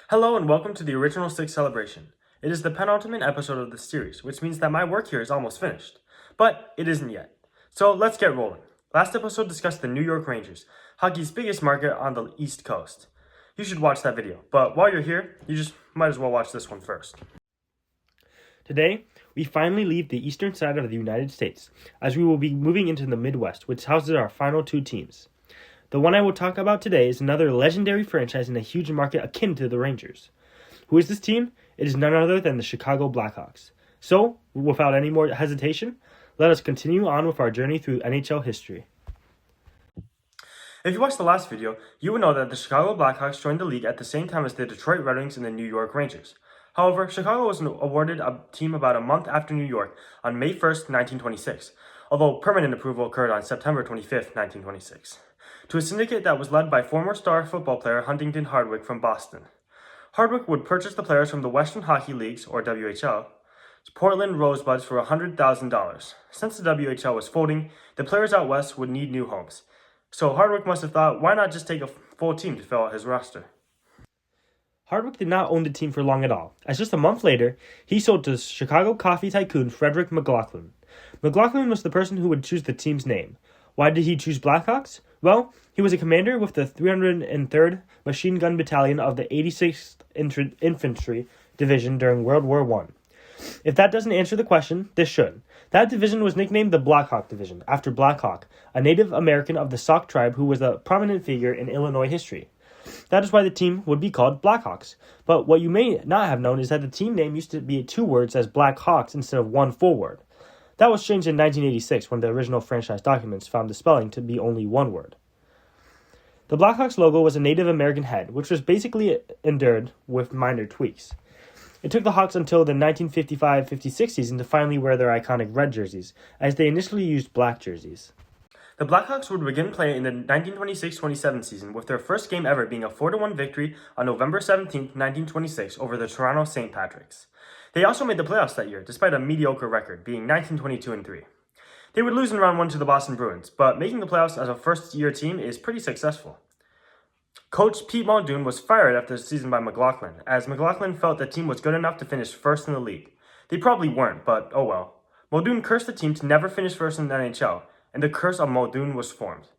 Hello and welcome to the Original Six celebration. It is the penultimate episode of this series, which means that my work here is almost finished. But it isn't yet. So let's get rolling. Last episode discussed the New York Rangers, hockey's biggest market on the East Coast. You should watch that video, but while you're here, you just might as well watch this one first. Today, we finally leave the eastern side of the United States, as we will be moving into the Midwest, which houses our final two teams. The one I will talk about today is another legendary franchise in a huge market akin to the Rangers. Who is this team? It is none other than the Chicago Blackhawks. So, without any more hesitation, let us continue on with our journey through NHL history. If you watched the last video, you would know that the Chicago Blackhawks joined the league at the same time as the Detroit Red Wings and the New York Rangers. However, Chicago was awarded a team about a month after New York on May 1st, 1926, although permanent approval occurred on September 25th, 1926. To a syndicate that was led by former star football player Huntington Hardwick from Boston. Hardwick would purchase the players from the Western Hockey League's, or WHL, Portland Rosebuds for $100,000. Since the WHL was folding, the players out west would need new homes. So Hardwick must have thought, why not just take a full team to fill out his roster? Hardwick did not own the team for long at all, as just a month later, he sold to Chicago coffee tycoon Frederick McLaughlin. McLaughlin was the person who would choose the team's name. Why did he choose Blackhawks? Well, he was a commander with the 303rd Machine Gun Battalion of the 86th Infantry Division during World War I. If that doesn't answer the question, this should. That division was nicknamed the Blackhawk Division, after Black Hawk, a Native American of the Sauk tribe who was a prominent figure in Illinois history. That is why the team would be called Blackhawks. But what you may not have known is that the team name used to be two words as Black Hawks instead of one full word. That was changed in 1986 when the original franchise documents found the spelling to be only one word. The Blackhawks logo was a Native American head, which was basically endured with minor tweaks. It took the Hawks until the 1955-56 season to finally wear their iconic red jerseys, as they initially used black jerseys. The Blackhawks would begin play in the 1926-27 season, with their first game ever being a 4-1 victory on November 17, 1926 over the Toronto St. Patricks. They also made the playoffs that year, despite a mediocre record, being 19-22-3. They would lose in round 1 to the Boston Bruins, but making the playoffs as a first-year team is pretty successful. Coach Pete Muldoon was fired after the season by McLaughlin, as McLaughlin felt the team was good enough to finish first in the league. They probably weren't, but oh well. Muldoon cursed the team to never finish first in the NHL, and the curse of Muldoon was formed.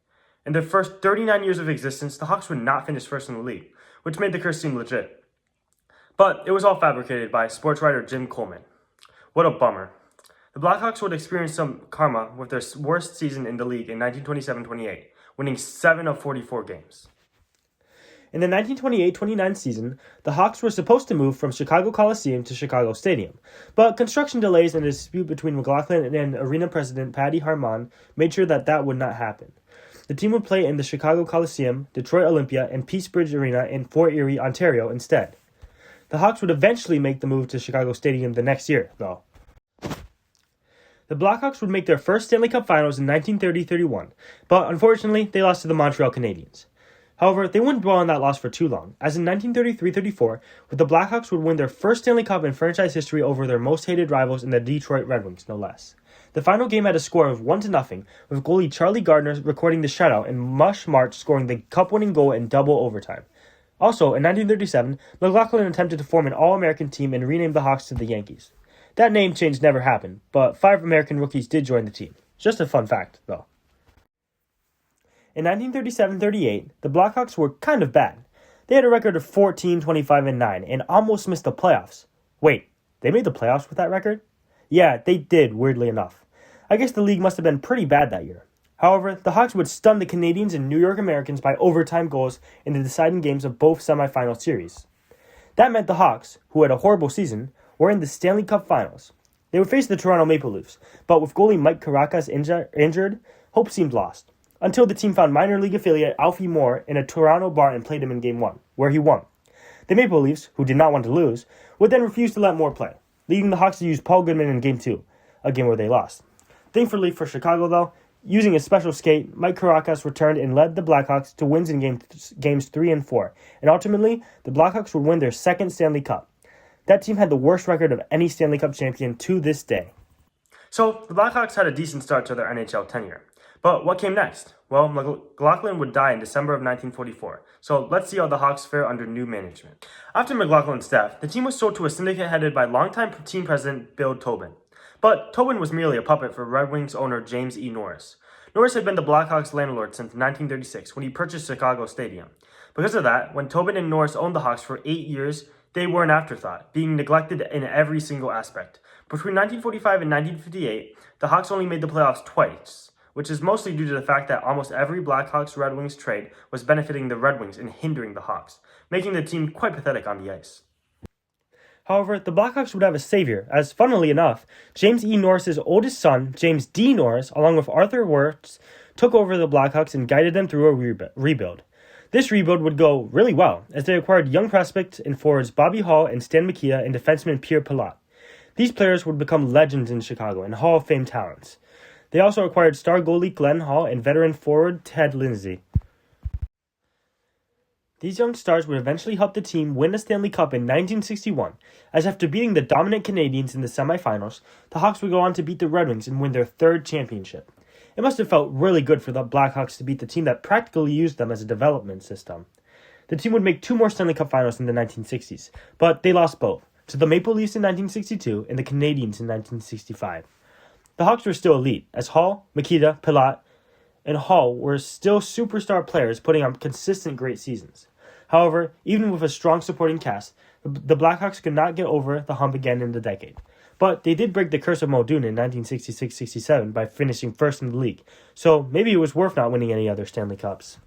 In their first 39 years of existence, the Hawks would not finish first in the league, which made the curse seem legit. But it was all fabricated by sports writer Jim Coleman. What a bummer. The Blackhawks would experience some karma with their worst season in the league in 1927-28, winning 7 of 44 games. In the 1928-29 season, the Hawks were supposed to move from Chicago Coliseum to Chicago Stadium, but construction delays and a dispute between McLaughlin and arena president Patty Harmon made sure that would not happen. The team would play in the Chicago Coliseum, Detroit Olympia, and Peace Bridge Arena in Fort Erie, Ontario instead. The Hawks would eventually make the move to Chicago Stadium the next year, though. The Blackhawks would make their first Stanley Cup Finals in 1930-31, but unfortunately, they lost to the Montreal Canadiens. However, they wouldn't dwell on that loss for too long, as in 1933-34, the Blackhawks would win their first Stanley Cup in franchise history over their most hated rivals in the Detroit Red Wings, no less. The final game had a score of 1-0, with goalie Charlie Gardner recording the shutout and Mush March scoring the cup-winning goal in double overtime. Also, in 1937, McLaughlin attempted to form an All-American team and renamed the Hawks to the Yankees. That name change never happened, but 5 American rookies did join the team. Just a fun fact, though. In 1937-38, the Blackhawks were kind of bad. They had a record of 14-25-9 and almost missed the playoffs. Wait, they made the playoffs with that record? Yeah, they did, weirdly enough. I guess the league must have been pretty bad that year. However, the Hawks would stun the Canadiens and New York Americans by overtime goals in the deciding games of both semifinal series. That meant the Hawks, who had a horrible season, were in the Stanley Cup Finals. They would face the Toronto Maple Leafs, but with goalie Mike Caracas injured, hope seemed lost. Until the team found minor league affiliate Alfie Moore in a Toronto bar and played him in Game 1, where he won. The Maple Leafs, who did not want to lose, would then refuse to let Moore play, leading the Hawks to use Paul Goodman in Game 2, a game where they lost. Thankfully for Chicago, though, using a special skate, Mike Caracas returned and led the Blackhawks to wins in games 3 and 4, and ultimately, the Blackhawks would win their second Stanley Cup. That team had the worst record of any Stanley Cup champion to this day. So, the Blackhawks had a decent start to their NHL tenure, But what came next? Well, McLaughlin would die in December of 1944, so let's see how the Hawks fare under new management. After McLaughlin's death, the team was sold to a syndicate headed by longtime team president Bill Tobin. But Tobin was merely a puppet for Red Wings owner James E. Norris. Norris had been the Blackhawks' landlord since 1936 when he purchased Chicago Stadium. Because of that, when Tobin and Norris owned the Hawks for 8 years, they were an afterthought, being neglected in every single aspect. Between 1945 and 1958, the Hawks only made the playoffs twice, which is mostly due to the fact that almost every Blackhawks-Red Wings trade was benefiting the Red Wings and hindering the Hawks, making the team quite pathetic on the ice. However, the Blackhawks would have a savior, as funnily enough, James E. Norris's oldest son, James D. Norris, along with Arthur Wirtz, took over the Blackhawks and guided them through a rebuild. This rebuild would go really well, as they acquired young prospects in forwards Bobby Hall and Stan Mikita and defenseman Pierre Pilote. These players would become legends in Chicago and Hall of Fame talents. They also acquired star goalie Glenn Hall and veteran forward Ted Lindsay. These young stars would eventually help the team win the Stanley Cup in 1961, as after beating the dominant Canadiens in the semifinals, the Hawks would go on to beat the Red Wings and win their third championship. It must have felt really good for the Blackhawks to beat the team that practically used them as a development system. The team would make 2 more Stanley Cup finals in the 1960s, but they lost both, to the Maple Leafs in 1962 and the Canadiens in 1965. The Hawks were still elite, as Hall, Mikita, Pilote, and Hall were still superstar players putting on consistent great seasons. However, even with a strong supporting cast, the Blackhawks could not get over the hump again in the decade. But they did break the curse of Muldoon in 1966-67 by finishing first in the league, so maybe it was worth not winning any other Stanley Cups.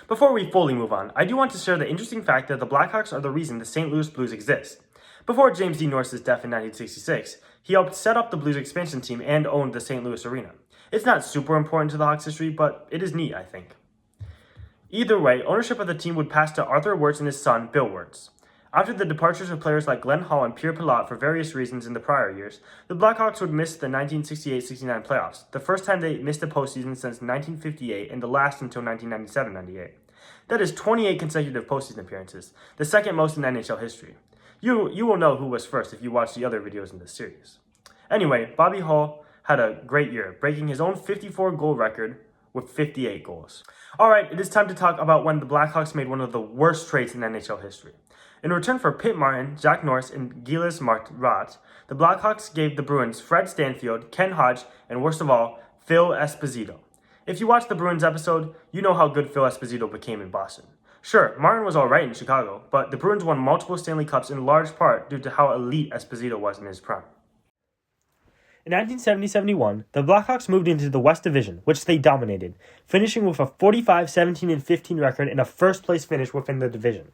Before we fully move on, I do want to share the interesting fact that the Blackhawks are the reason the St. Louis Blues exist. Before James D. Norris's death in 1966, he helped set up the Blues expansion team and owned the St. Louis Arena. It's not super important to the Hawks' history, but it is neat, I think. Either way, ownership of the team would pass to Arthur Wirtz and his son, Bill Wirtz. After the departures of players like Glenn Hall and Pierre Pilote for various reasons in the prior years, the Blackhawks would miss the 1968-69 playoffs, the first time they missed a postseason since 1958 and the last until 1997-98. That is 28 consecutive postseason appearances, the second most in NHL history. You will know who was first if you watch the other videos in this series. Anyway, Bobby Hall had a great year, breaking his own 54-goal record with 58 goals. Alright, it is time to talk about when the Blackhawks made one of the worst trades in NHL history. In return for Pitt Martin, Jack Norris, and Gilles Martin, the Blackhawks gave the Bruins Fred Stanfield, Ken Hodge, and worst of all, Phil Esposito. If you watched the Bruins episode, you know how good Phil Esposito became in Boston. Sure, Martin was alright in Chicago, but the Bruins won multiple Stanley Cups in large part due to how elite Esposito was in his prime. In 1970-71, the Blackhawks moved into the West Division, which they dominated, finishing with a 45-17-15 record and a first-place finish within the division.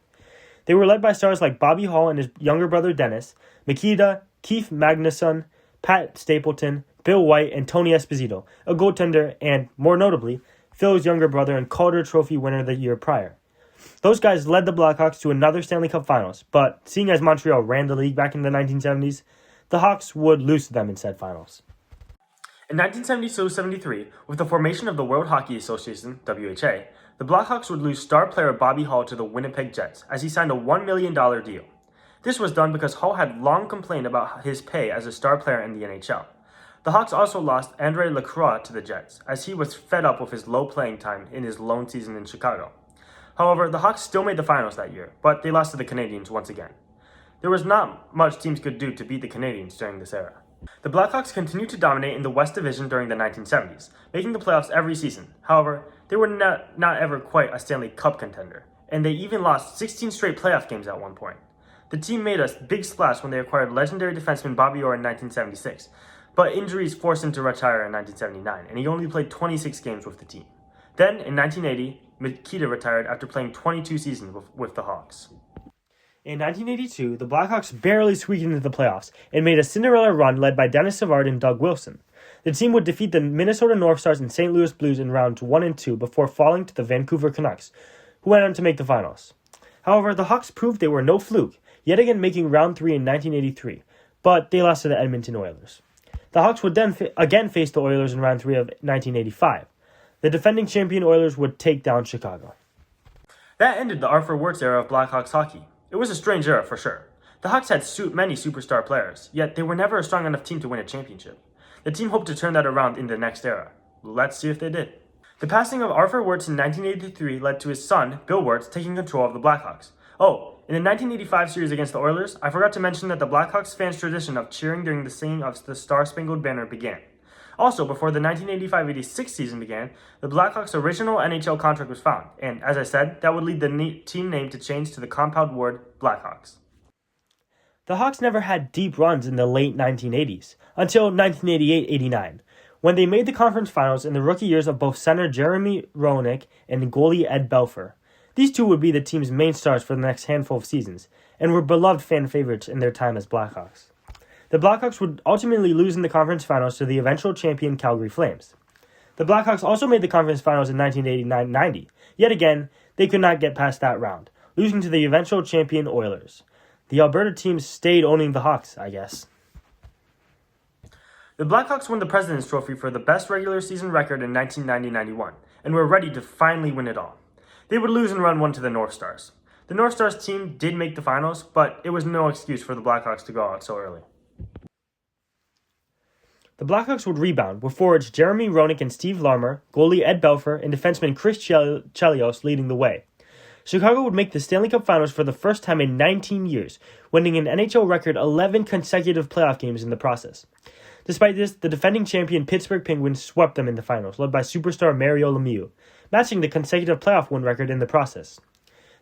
They were led by stars like Bobby Hall and his younger brother Dennis, Mikita, Keith Magnusson, Pat Stapleton, Bill White, and Tony Esposito, a goaltender, and, more notably, Phil's younger brother and Calder Trophy winner the year prior. Those guys led the Blackhawks to another Stanley Cup Finals, but seeing as Montreal ran the league back in the 1970s, the Hawks would lose to them in said finals. In 1972-73, with the formation of the World Hockey Association, WHA, the Blackhawks would lose star player Bobby Hall to the Winnipeg Jets, as he signed a $1 million deal. This was done because Hall had long complained about his pay as a star player in the NHL. The Hawks also lost Andre Lacroix to the Jets, as he was fed up with his low playing time in his lone season in Chicago. However, the Hawks still made the finals that year, but they lost to the Canadiens once again. There was not much teams could do to beat the Canadiens during this era. The Blackhawks continued to dominate in the West Division during the 1970s, making the playoffs every season. However, they were not ever quite a Stanley Cup contender, and they even lost 16 straight playoff games at one point. The team made a big splash when they acquired legendary defenseman Bobby Orr in 1976, but injuries forced him to retire in 1979, and he only played 26 games with the team. Then, in 1980, Mikita retired after playing 22 seasons with the Hawks. In 1982, the Blackhawks barely squeaked into the playoffs and made a Cinderella run led by Dennis Savard and Doug Wilson. The team would defeat the Minnesota North Stars and St. Louis Blues in rounds 1 and 2 before falling to the Vancouver Canucks, who went on to make the finals. However, the Hawks proved they were no fluke, yet again making round 3 in 1983, but they lost to the Edmonton Oilers. The Hawks would then again face the Oilers in round 3 of 1985. The defending champion Oilers would take down Chicago. That ended the Arthur Wirtz era of Blackhawks hockey. It was a strange era for sure. The Hawks had many superstar players, yet they were never a strong enough team to win a championship. The team hoped to turn that around in the next era. Let's see if they did. The passing of Arthur Wirtz in 1983 led to his son, Bill Wirtz, taking control of the Blackhawks. Oh, in the 1985 series against the Oilers, I forgot to mention that the Blackhawks fans' tradition of cheering during the singing of the Star-Spangled Banner began. Also, before the 1985-86 season began, the Blackhawks' original NHL contract was found, and as I said, that would lead the team name to change to the compound word Blackhawks. The Hawks never had deep runs in the late 1980s, until 1988-89, when they made the conference finals in the rookie years of both center Jeremy Roenick and goalie Ed Belfour. These two would be the team's main stars for the next handful of seasons, and were beloved fan favorites in their time as Blackhawks. The Blackhawks would ultimately lose in the conference finals to the eventual champion Calgary Flames. The Blackhawks also made the conference finals in 1989-90. Yet again, they could not get past that round, losing to the eventual champion Oilers. The Alberta team stayed owning the Hawks, I guess. The Blackhawks won the President's Trophy for the best regular season record in 1990-91, and were ready to finally win it all. They would lose in round one to the North Stars. The North Stars team did make the finals, but it was no excuse for the Blackhawks to go out so early. The Blackhawks would rebound, with forwards Jeremy Roenick and Steve Larmer, goalie Ed Belfour, and defenseman Chris Chelios leading the way. Chicago would make the Stanley Cup Finals for the first time in 19 years, winning an NHL record 11 consecutive playoff games in the process. Despite this, the defending champion Pittsburgh Penguins swept them in the finals, led by superstar Mario Lemieux, matching the consecutive playoff win record in the process.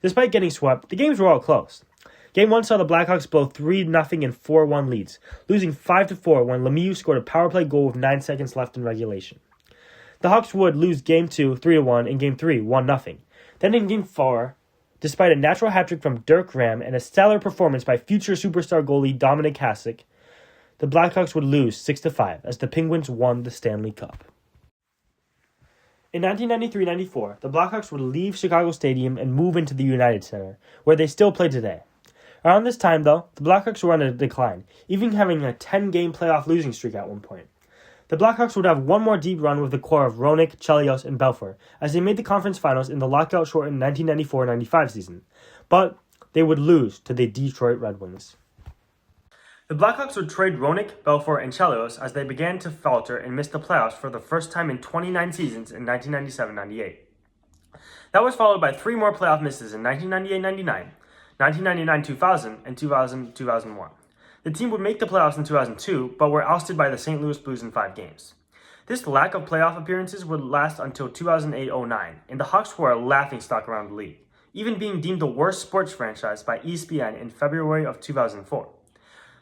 Despite getting swept, the games were all close. Game 1 saw the Blackhawks blow 3-0 and 4-1 leads, losing 5-4 when Lemieux scored a power play goal with 9 seconds left in regulation. The Hawks would lose Game 2 3-1 and Game 3 1-0. Then in Game 4, despite a natural hat-trick from Dirk Ram and a stellar performance by future superstar goalie Dominik Hasek, the Blackhawks would lose 6-5 as the Penguins won the Stanley Cup. In 1993-94, the Blackhawks would leave Chicago Stadium and move into the United Center, where they still play today. Around this time, though, the Blackhawks were on a decline, even having a 10-game playoff losing streak at one point. The Blackhawks would have one more deep run with the core of Roenick, Chelios, and Belfour, as they made the conference finals in the lockout-shortened 1994-95 season, but they would lose to the Detroit Red Wings. The Blackhawks would trade Roenick, Belfour, and Chelios as they began to falter and missed the playoffs for the first time in 29 seasons in 1997-98. That was followed by 3 more playoff misses in 1998-99, 1999-2000, and 2000-2001. The team would make the playoffs in 2002, but were ousted by the St. Louis Blues in 5 games. This lack of playoff appearances would last until 2008-09, and the Hawks were a laughingstock around the league, even being deemed the worst sports franchise by ESPN in February of 2004.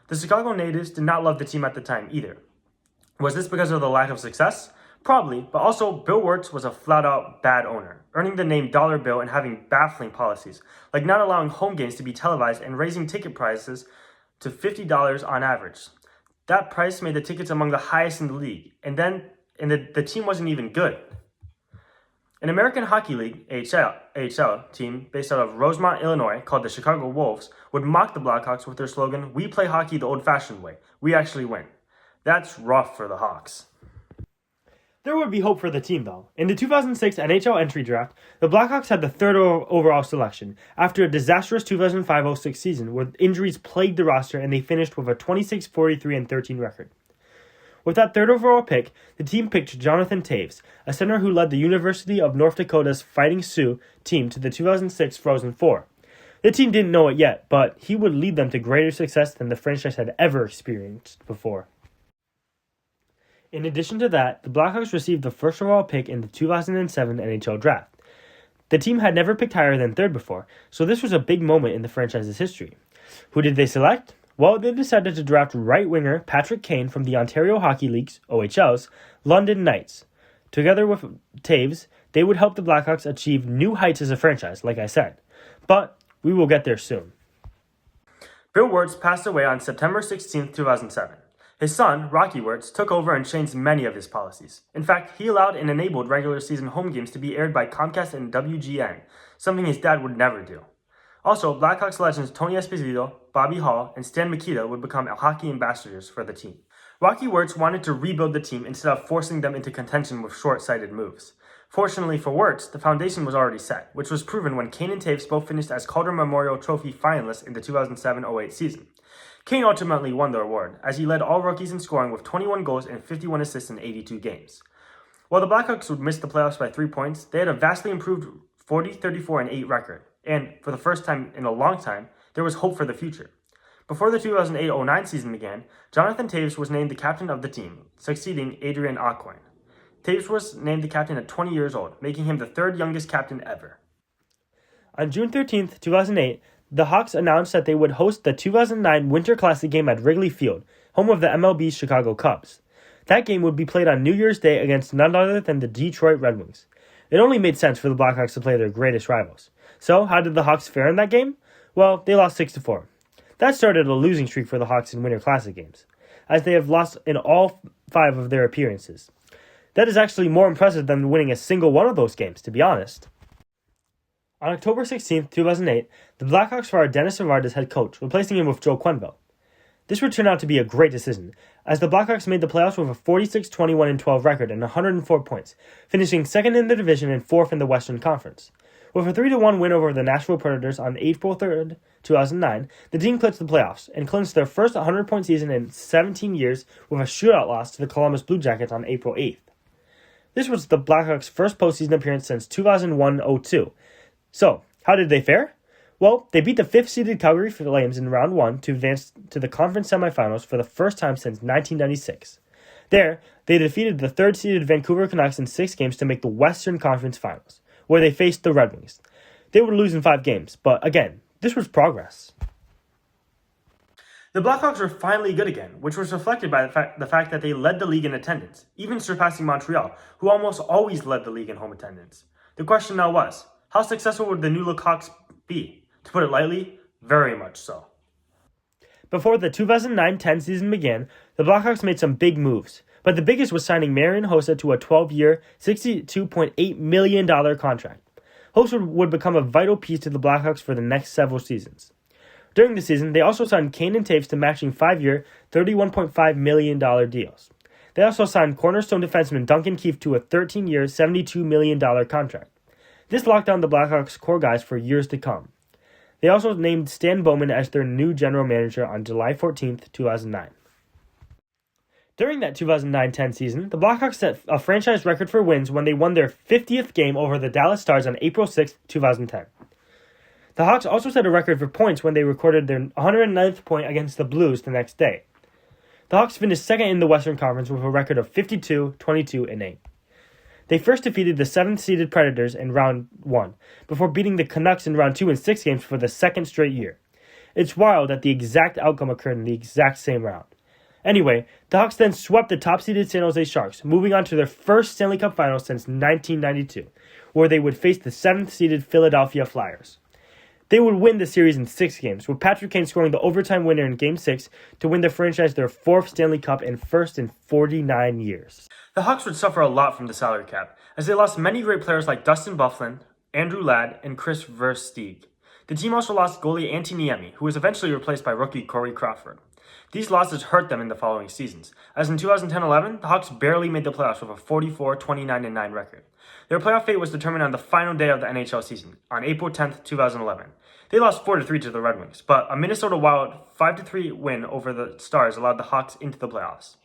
The Chicago natives did not love the team at the time either. Was this because of the lack of success? Probably, but also Bill Wirtz was a flat-out bad owner, earning the name Dollar Bill and having baffling policies, like not allowing home games to be televised and raising ticket prices to $50 on average. That price made the tickets among the highest in the league, and the team wasn't even good. An American Hockey League AHL team based out of Rosemont, Illinois, called the Chicago Wolves, would mock the Blackhawks with their slogan, "We play hockey the old-fashioned way. We actually win." That's rough for the Hawks. There would be hope for the team, though. In the 2006 NHL entry draft, the Blackhawks had the 3rd overall selection after a disastrous 2005-06 season where injuries plagued the roster and they finished with a 26-43-13 record. With that 3rd overall pick, the team picked Jonathan Toews, a center who led the University of North Dakota's Fighting Sioux team to the 2006 Frozen Four. The team didn't know it yet, but he would lead them to greater success than the franchise had ever experienced before. In addition to that, the Blackhawks received the 1st overall pick in the 2007 NHL Draft. The team had never picked higher than 3rd before, so this was a big moment in the franchise's history. Who did they select? Well, they decided to draft right winger Patrick Kane from the Ontario Hockey League's, OHL's, London Knights. Together with Toews, they would help the Blackhawks achieve new heights as a franchise, like I said. But we will get there soon. Bill Wirtz passed away on September 16, 2007. His son, Rocky Wirtz, took over and changed many of his policies. In fact, he allowed and enabled regular season home games to be aired by Comcast and WGN, something his dad would never do. Also, Blackhawks legends Tony Esposito, Bobby Hall, and Stan Mikita would become hockey ambassadors for the team. Rocky Wirtz wanted to rebuild the team instead of forcing them into contention with short-sighted moves. Fortunately for Wirtz, the foundation was already set, which was proven when Kane and Toews both finished as Calder Memorial Trophy finalists in the 2007-08 season. Kane ultimately won the award, as he led all rookies in scoring with 21 goals and 51 assists in 82 games. While the Blackhawks would miss the playoffs by 3 points, they had a vastly improved 40, 34, and 8 record, and for the first time in a long time, there was hope for the future. Before the 2008-09 season began, Jonathan Toews was named the captain of the team, succeeding Adrian Aucoin. Toews was named the captain at 20 years old, making him the third youngest captain ever. On June 13, 2008, the Hawks announced that they would host the 2009 Winter Classic game at Wrigley Field, home of the MLB's Chicago Cubs. That game would be played on New Year's Day against none other than the Detroit Red Wings. It only made sense for the Blackhawks to play their greatest rivals. So, how did the Hawks fare in that game? Well, they lost 6-4. That started a losing streak for the Hawks in Winter Classic games, as they have lost in all 5 of their appearances. That is actually more impressive than winning a single one of those games, to be honest. On October 16, 2008, the Blackhawks fired Dennis Savard as head coach, replacing him with Joe Quenneville. This would turn out to be a great decision, as the Blackhawks made the playoffs with a 46-21-12 record and 104 points, finishing second in the division and fourth in the Western Conference. With a 3-1 win over the Nashville Predators on April 3, 2009, the team clinched the playoffs and clinched their first 100-point season in 17 years with a shootout loss to the Columbus Blue Jackets on April 8th. This was the Blackhawks' first postseason appearance since 2001-02. So, how did they fare? Well, they beat the 5th-seeded Calgary Flames in Round 1 to advance to the conference semifinals for the first time since 1996. There, they defeated the 3rd-seeded Vancouver Canucks in 6 games to make the Western Conference Finals, where they faced the Red Wings. They would lose in 5 games, but again, this was progress. The Blackhawks were finally good again, which was reflected by the fact that they led the league in attendance, even surpassing Montreal, who almost always led the league in home attendance. The question now was, how successful would the new-look Hawks be? To put it lightly, very much so. Before the 2009-10 season began, the Blackhawks made some big moves, but the biggest was signing Marian Hossa to a 12-year, $62.8 million contract. Hossa would become a vital piece to the Blackhawks for the next several seasons. During the season, they also signed Kane and Toews to matching 5-year, $31.5 million deals. They also signed cornerstone defenseman Duncan Keith to a 13-year, $72 million contract. This locked down the Blackhawks' core guys for years to come. They also named Stan Bowman as their new general manager on July 14, 2009. During that 2009-10 season, the Blackhawks set a franchise record for wins when they won their 50th game over the Dallas Stars on April 6, 2010. The Hawks also set a record for points when they recorded their 109th point against the Blues the next day. The Hawks finished second in the Western Conference with a record of 52, 22, and 8. They first defeated the 7th-seeded Predators in Round 1, before beating the Canucks in Round 2 in 6 games for the second straight year. It's wild that the exact outcome occurred in the exact same round. Anyway, the Hawks then swept the top-seeded San Jose Sharks, moving on to their first Stanley Cup final since 1992, where they would face the 7th-seeded Philadelphia Flyers. They would win the series in 6 games, with Patrick Kane scoring the overtime winner in Game 6 to win the franchise their 4th Stanley Cup and first in 49 years. The Hawks would suffer a lot from the salary cap, as they lost many great players like Dustin Byfuglien, Andrew Ladd, and Chris Versteeg. The team also lost goalie Antti Niemi, who was eventually replaced by rookie Corey Crawford. These losses hurt them in the following seasons, as in 2010-11, the Hawks barely made the playoffs with a 44-29-9 record. Their playoff fate was determined on the final day of the NHL season, on April 10, 2011. They lost 4-3 to the Red Wings, but a Minnesota Wild 5-3 win over the Stars allowed the Hawks into the playoffs.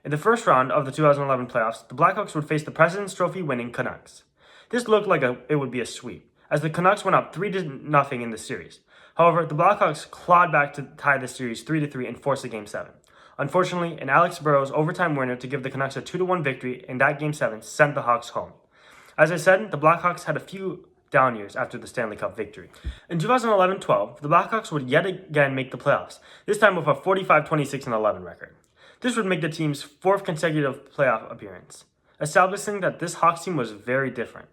In the first round of the 2011 playoffs, the Blackhawks would face the President's Trophy winning Canucks. This looked like it would be a sweep, as the Canucks went up 3-0 in the series. However, the Blackhawks clawed back to tie the series 3-3 and force a Game 7. Unfortunately, an Alex Burrows overtime winner to give the Canucks a 2-1 victory in that Game 7 sent the Hawks home. As I said, the Blackhawks had a few down years after the Stanley Cup victory. In 2011-12, the Blackhawks would yet again make the playoffs, this time with a 45-26-11 record. This would make the team's 4th consecutive playoff appearance, establishing that this Hawks team was very different.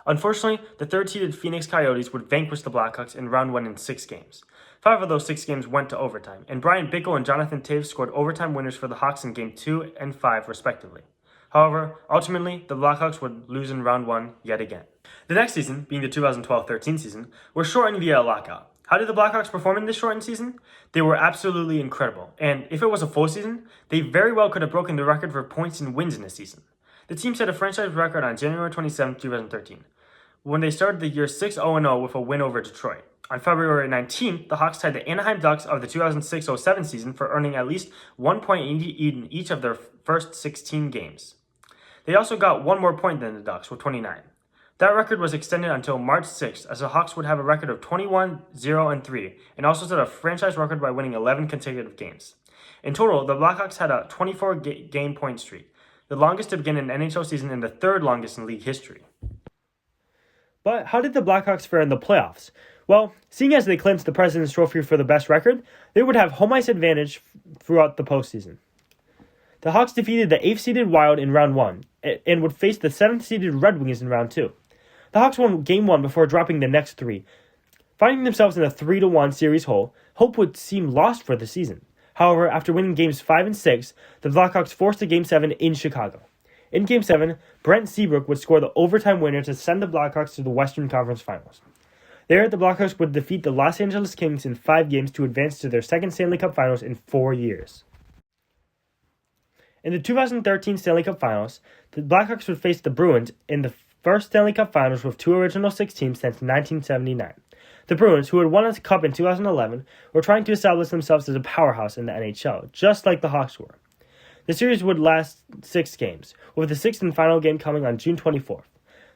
Unfortunately, the 3rd-seeded Phoenix Coyotes would vanquish the Blackhawks in Round 1 in 6 games. 5 of those 6 games went to overtime, and Brian Bickle and Jonathan Toews scored overtime winners for the Hawks in Game 2 and 5, respectively. However, ultimately, the Blackhawks would lose in Round 1 yet again. The next season, being the 2012-13 season, was shortened via a lockout. How did the Blackhawks perform in this shortened season? They were absolutely incredible, and if it was a full season, they very well could have broken the record for points and wins in a season. The team set a franchise record on January 27, 2013, when they started the year 6-0-0 with a win over Detroit. On February 19th, the Hawks tied the Anaheim Ducks of the 2006-07 season for earning at least 1 point in each of their first 16 games. They also got one more point than the Ducks with 29. That record was extended until March 6th, as the Hawks would have a record of 21-0-3, and also set a franchise record by winning 11 consecutive games. In total, the Blackhawks had a 24-game point streak, the longest to begin an NHL season and the third longest in league history. But how did the Blackhawks fare in the playoffs? Well, seeing as they clinched the President's Trophy for the best record, they would have home ice advantage throughout the postseason. The Hawks defeated the 8th-seeded Wild in Round 1 and would face the 7th-seeded Red Wings in Round 2. The Hawks won Game 1 before dropping the next 3. Finding themselves in a 3-1 series hole, hope would seem lost for the season. However, after winning Games 5 and 6, the Blackhawks forced a Game 7 in Chicago. In Game 7, Brent Seabrook would score the overtime winner to send the Blackhawks to the Western Conference Finals. There, the Blackhawks would defeat the Los Angeles Kings in 5 games to advance to their second Stanley Cup Finals in 4 years. In the 2013 Stanley Cup Finals, the Blackhawks would face the Bruins in the first Stanley Cup Finals with 2 original 6 teams since 1979. The Bruins, who had won a cup in 2011, were trying to establish themselves as a powerhouse in the NHL, just like the Hawks were. The series would last 6 games, with the 6th and final game coming on June 24th.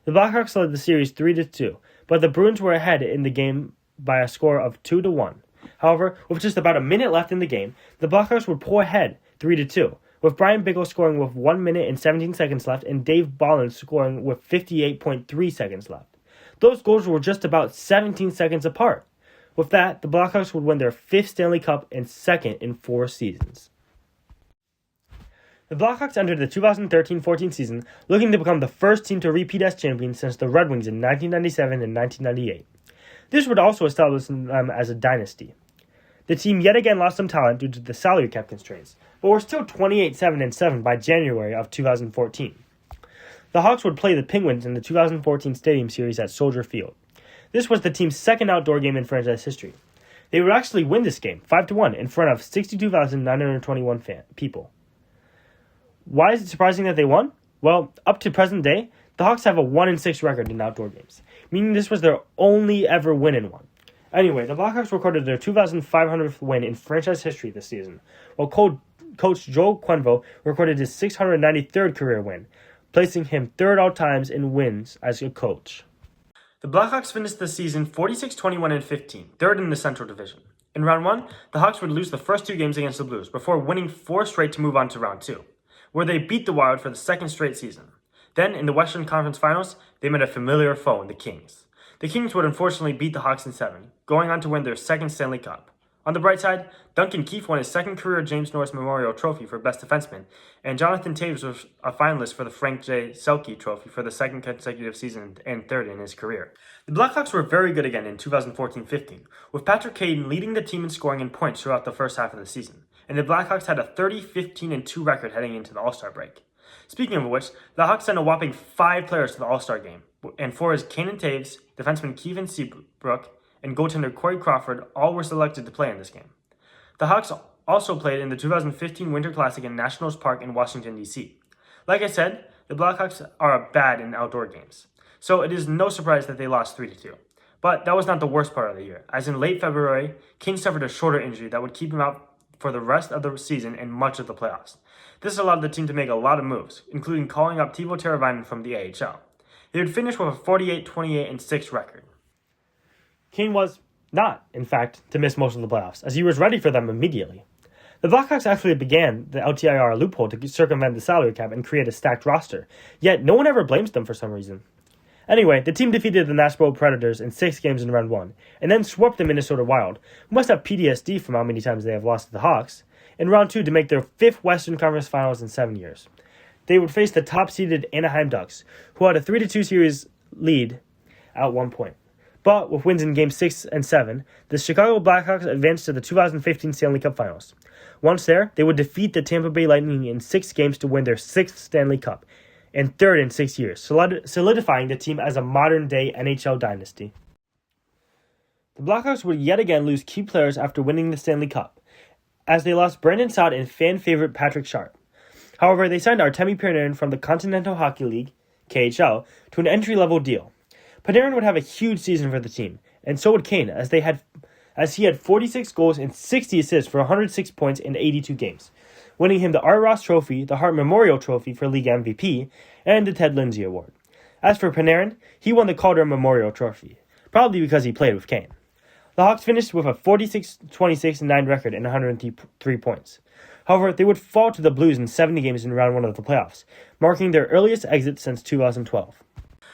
The Blackhawks led the series 3-2, but the Bruins were ahead in the game by a score of 2-1. However, with just about a minute left in the game, the Blackhawks would pull ahead 3-2, with Brian Bickle scoring with 1 minute and 17 seconds left and Dave Bolland scoring with 58.3 seconds left. Those goals were just about 17 seconds apart. With that, the Blackhawks would win their 5th Stanley Cup and 2nd in 4 seasons. The Blackhawks entered the 2013-14 season looking to become the first team to repeat as champions since the Red Wings in 1997 and 1998. This would also establish them as a dynasty. The team yet again lost some talent due to the salary cap constraints, but were still 28-7-7 by January of 2014. The Hawks would play the Penguins in the 2014 Stadium Series at Soldier Field. This was the team's second outdoor game in franchise history. They would actually win this game 5-1 in front of 62,921 people. Why is it surprising that they won? Well, up to present day, the Hawks have a 1-6 record in outdoor games, meaning this was their only ever win in one. Anyway, the Blackhawks recorded their 2,500th win in franchise history this season, while coach Joel Quenneville recorded his 693rd career win, placing him 3rd all times in wins as a coach. The Blackhawks finished the season 46-21-15, 3rd in the Central Division. In Round 1, the Hawks would lose the first 2 games against the Blues before winning 4 straight to move on to Round 2, where they beat the Wild for the 2nd straight season. Then, in the Western Conference Finals, they met a familiar foe in the Kings. The Kings would unfortunately beat the Hawks in 7, going on to win their 2nd Stanley Cup. On the bright side, Duncan Keith won his 2nd career James Norris Memorial Trophy for Best Defenseman, and Jonathan Toews was a finalist for the Frank J. Selke Trophy for the 2nd consecutive season and 3rd in his career. The Blackhawks were very good again in 2014-15, with Patrick Kane leading the team in scoring and points throughout the first half of the season, and the Blackhawks had a 30-15-2 record heading into the All-Star break. Speaking of which, the Hawks sent a whopping 5 players to the All-Star game, and 4 is Kane and Toews, defenseman Kevin Seabrook, and goaltender Corey Crawford all were selected to play in this game. The Hawks also played in the 2015 Winter Classic in Nationals Park in Washington, D.C. Like I said, the Blackhawks are bad in outdoor games, so it is no surprise that they lost 3-2. But that was not the worst part of the year, as in late February, Kane suffered a shoulder injury that would keep him out for the rest of the season and much of the playoffs. This allowed the team to make a lot of moves, including calling up Teuvo Teravainen from the AHL. They would finish with a 48-28-6 record. Kane was not, in fact, to miss most of the playoffs, as he was ready for them immediately. The Blackhawks actually began the LTIR loophole to circumvent the salary cap and create a stacked roster, yet no one ever blames them for some reason. Anyway, the team defeated the Nashville Predators in 6 games in Round 1, and then swept the Minnesota Wild, who must have PTSD from how many times they have lost to the Hawks, in Round 2 to make their 5th Western Conference Finals in 7 years. They would face the top-seeded Anaheim Ducks, who had a 3-2 series lead at one point. But with wins in Games 6 and 7, the Chicago Blackhawks advanced to the 2015 Stanley Cup Finals. Once there, they would defeat the Tampa Bay Lightning in 6 games to win their 6th Stanley Cup, and 3rd in 6 years, solidifying the team as a modern-day NHL dynasty. The Blackhawks would yet again lose key players after winning the Stanley Cup, as they lost Brandon Saad and fan-favorite Patrick Sharp. However, they signed Artemi Panarin from the Continental Hockey League, KHL, to an entry-level deal. Panarin would have a huge season for the team, and so would Kane, as he had 46 goals and 60 assists for 106 points in 82 games, winning him the Art Ross Trophy, the Hart Memorial Trophy for league MVP, and the Ted Lindsay Award. As for Panarin, he won the Calder Memorial Trophy, probably because he played with Kane. The Hawks finished with a 46-26-9 record and 103 points. However, they would fall to the Blues in 70 games in round 1 of the playoffs, marking their earliest exit since 2012.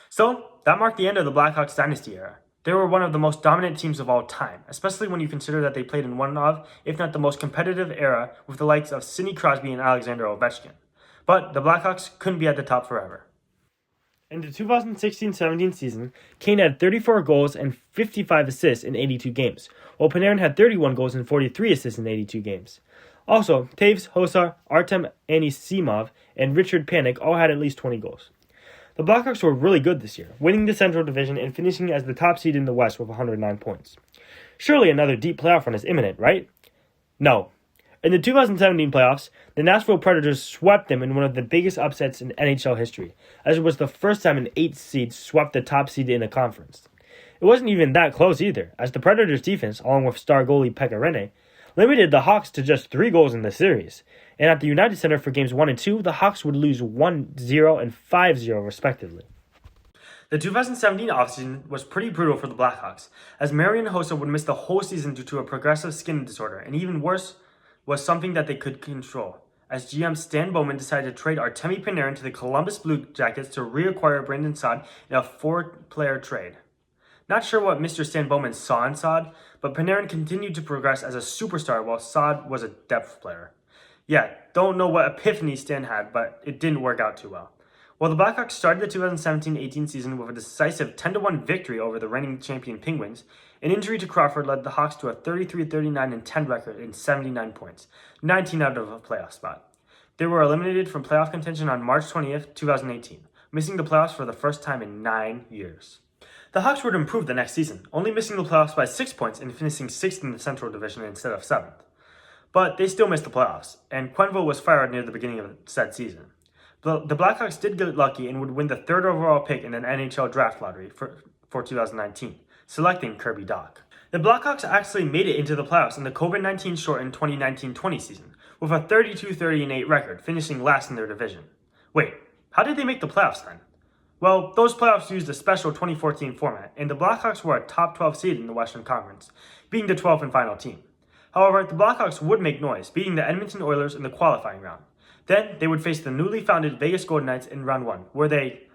So, that marked the end of the Blackhawks dynasty era. They were one of the most dominant teams of all time, especially when you consider that they played in one of, if not the most competitive era, with the likes of Sidney Crosby and Alexander Ovechkin. But the Blackhawks couldn't be at the top forever. In the 2016-17 season, Kane had 34 goals and 55 assists in 82 games, while Panarin had 31 goals and 43 assists in 82 games. Also, Taves, Hosar, Artem Anisimov, and Richard Panik all had at least 20 goals. The Blackhawks were really good this year, winning the Central Division and finishing as the top seed in the West with 109 points. Surely another deep playoff run is imminent, right? No. In the 2017 playoffs, the Nashville Predators swept them in one of the biggest upsets in NHL history, as it was the first time an 8th seed swept the top seed in a conference. It wasn't even that close either, as the Predators' defense, along with star goalie Pekka Rinne, limited the Hawks to just 3 goals in the series. And at the United Center for Games 1 and 2, the Hawks would lose 1-0 and 5-0 respectively. The 2017 offseason was pretty brutal for the Blackhawks, as Marian Hossa would miss the whole season due to a progressive skin disorder, and even worse, was something that they could control, as GM Stan Bowman decided to trade Artemi Panarin to the Columbus Blue Jackets to reacquire Brandon Saad in a 4-player trade. Not sure what Mr. Stan Bowman saw in Saad, but Panarin continued to progress as a superstar while Saad was a depth player. Yeah, don't know what epiphany Stan had, but it didn't work out too well. While the Blackhawks started the 2017-18 season with a decisive 10-1 victory over the reigning champion Penguins, an injury to Crawford led the Hawks to a 33-39-10 record in 79 points, 19 out of a playoff spot. They were eliminated from playoff contention on March 20th, 2018, missing the playoffs for the first time in 9 years. The Hawks would improve the next season, only missing the playoffs by 6 points and finishing 6th in the Central Division instead of 7th. But they still missed the playoffs, and Quenneville was fired near the beginning of said season. The Blackhawks did get lucky and would win the 3rd overall pick in an NHL draft lottery for 2019, selecting Kirby Dach. The Blackhawks actually made it into the playoffs in the COVID-19 shortened 2019-20 season, with a 32-30-8 record, finishing last in their division. Wait, how did they make the playoffs then? Well, those playoffs used a special 2014 format, and the Blackhawks were a top 12 seed in the Western Conference, being the 12th and final team. However, the Blackhawks would make noise, beating the Edmonton Oilers in the qualifying round. Then, they would face the newly founded Vegas Golden Knights in round 1, where they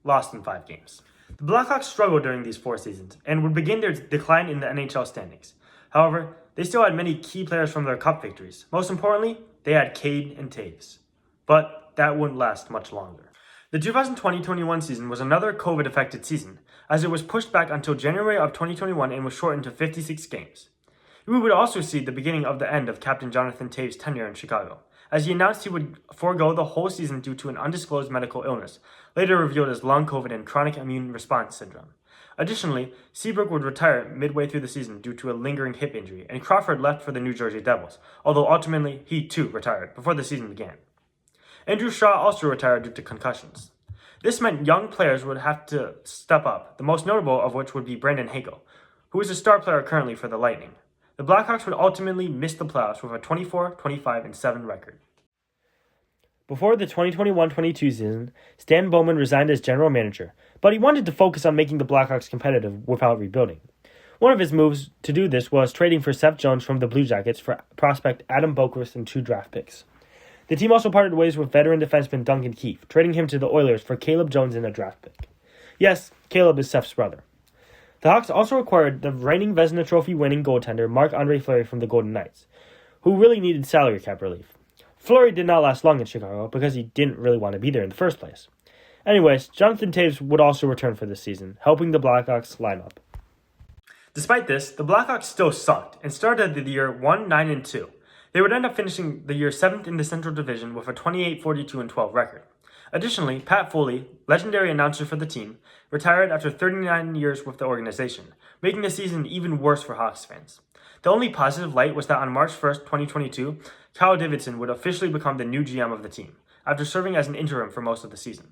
lost in 5 games. The Blackhawks struggled during these 4 seasons, and would begin their decline in the NHL standings. However, they still had many key players from their cup victories. Most importantly, they had Cade and Taves. But that wouldn't last much longer. The 2020-21 season was another COVID-affected season, as it was pushed back until January of 2021 and was shortened to 56 games. We would also see the beginning of the end of Captain Jonathan Taves' tenure in Chicago, as he announced he would forego the whole season due to an undisclosed medical illness, later revealed as long COVID and chronic immune response syndrome. Additionally, Seabrook would retire midway through the season due to a lingering hip injury, and Crawford left for the New Jersey Devils, although ultimately he too retired before the season began. Andrew Shaw also retired due to concussions. This meant young players would have to step up, the most notable of which would be Brandon Hagel, who is a star player currently for the Lightning. The Blackhawks would ultimately miss the playoffs with a 24-25-7 record. Before the 2021-22 season, Stan Bowman resigned as general manager, but he wanted to focus on making the Blackhawks competitive without rebuilding. One of his moves to do this was trading for Seth Jones from the Blue Jackets for prospect Adam Boquist and 2 draft picks. The team also parted ways with veteran defenseman Duncan Keefe, trading him to the Oilers for Caleb Jones and a draft pick. Yes, Caleb is Seth's brother. The Hawks also acquired the reigning Vezina Trophy winning goaltender Marc-Andre Fleury from the Golden Knights, who really needed salary cap relief. Fleury did not last long in Chicago because he didn't really want to be there in the first place. Anyways, Jonathan Taves would also return for this season, helping the Blackhawks line up. Despite this, the Blackhawks still sucked and started the year 1-9-2. They would end up finishing the year 7th in the Central Division with a 28-42-12 record. Additionally, Pat Foley, legendary announcer for the team, retired after 39 years with the organization, making the season even worse for Hawks fans. The only positive light was that on March 1st, 2022, Kyle Davidson would officially become the new GM of the team, after serving as an interim for most of the season.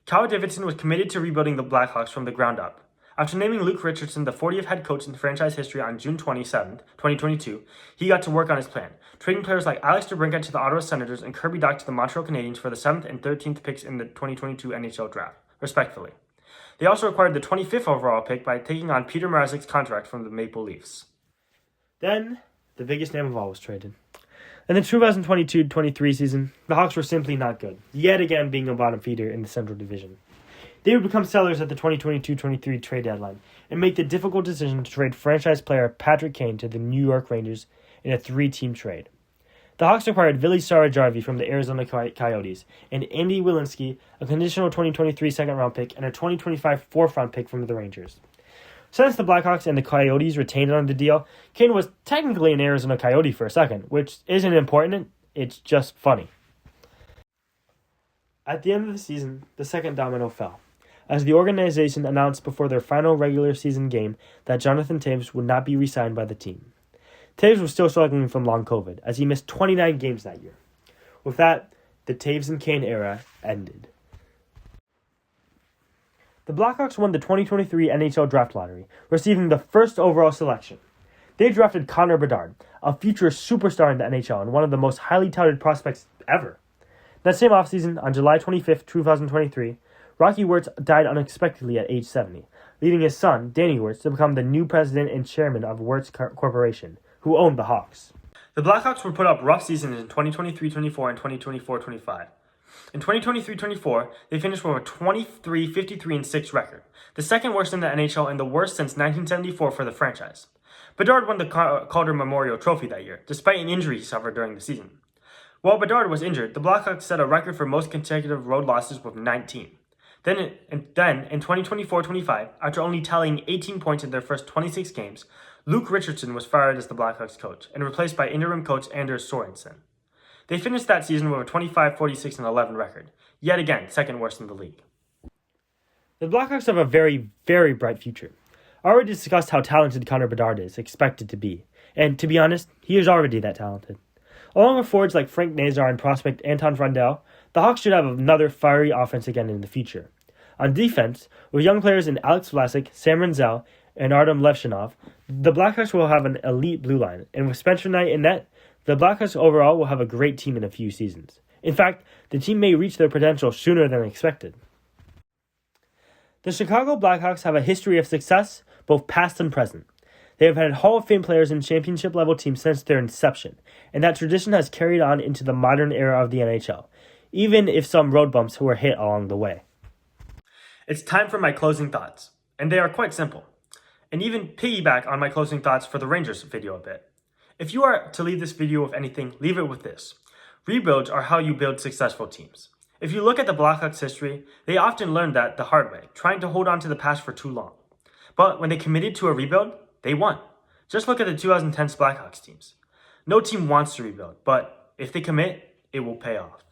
Kyle Davidson was committed to rebuilding the Blackhawks from the ground up. After naming Luke Richardson the 40th head coach in franchise history on June 27, 2022, he got to work on his plan, trading players like Alex DeBrincat to the Ottawa Senators and Kirby Dach to the Montreal Canadiens for the 7th and 13th picks in the 2022 NHL draft, respectively. They also acquired the 25th overall pick by taking on Peter Mrazek's contract from the Maple Leafs. Then, the biggest name of all was traded. In the 2022-23 season, the Hawks were simply not good, yet again being a bottom feeder in the Central Division. They would become sellers at the 2022-23 trade deadline and make the difficult decision to trade franchise player Patrick Kane to the New York Rangers in a 3-team trade. The Hawks acquired Vili Sarajarvi from the Arizona Coyotes and Andy Welinski, a conditional 2023 second-round pick, and a 2025 fourth-round pick from the Rangers. Since the Blackhawks and the Coyotes retained on the deal, Kane was technically an Arizona Coyote for a second, which isn't important, it's just funny. At the end of the season, the second domino fell, as the organization announced before their final regular season game that Jonathan Toews would not be re-signed by the team. Toews was still struggling from long COVID, as he missed 29 games that year. With that, the Toews and Kane era ended. The Blackhawks won the 2023 NHL Draft Lottery, receiving the first overall selection. They drafted Connor Bedard, a future superstar in the NHL and one of the most highly touted prospects ever. That same offseason, on July 25, 2023, Rocky Wirtz died unexpectedly at age 70, leading his son, Danny Wirtz, to become the new president and chairman of Wirtz Corporation, who owned the Hawks. The Blackhawks would put up rough seasons in 2023-24 and 2024-25. In 2023-24, they finished with a 23-53-6 record, the second worst in the NHL and the worst since 1974 for the franchise. Bedard won the Calder Memorial Trophy that year, despite an injury he suffered during the season. While Bedard was injured, the Blackhawks set a record for most consecutive road losses with 19. Then in 2024-25, after only tallying 18 points in their first 26 games, Luke Richardson was fired as the Blackhawks coach and replaced by interim coach Anders Sorensen. They finished that season with a 25-46-11 record, yet again second worst in the league. The Blackhawks have a very, very bright future. I already discussed how talented Connor Bedard is expected to be, and to be honest, he is already that talented. Along with forwards like Frank Nazar and prospect Anton Frundell, the Hawks should have another fiery offense again in the future. On defense, with young players in Alex Vlasic, Sam Renzel, and Artem Levshinov, the Blackhawks will have an elite blue line, and with Spencer Knight in net, the Blackhawks overall will have a great team in a few seasons. In fact, the team may reach their potential sooner than expected. The Chicago Blackhawks have a history of success, both past and present. They have had Hall of Fame players in championship-level teams since their inception, and that tradition has carried on into the modern era of the NHL, even if some road bumps were hit along the way. It's time for my closing thoughts, and they are quite simple, and even piggyback on my closing thoughts for the Rangers video a bit. If you are to leave this video with anything, leave it with this. Rebuilds are how you build successful teams. If you look at the Blackhawks' history, they often learned that the hard way, trying to hold on to the past for too long. But when they committed to a rebuild, they won. Just look at the 2010 Blackhawks teams. No team wants to rebuild, but if they commit, it will pay off.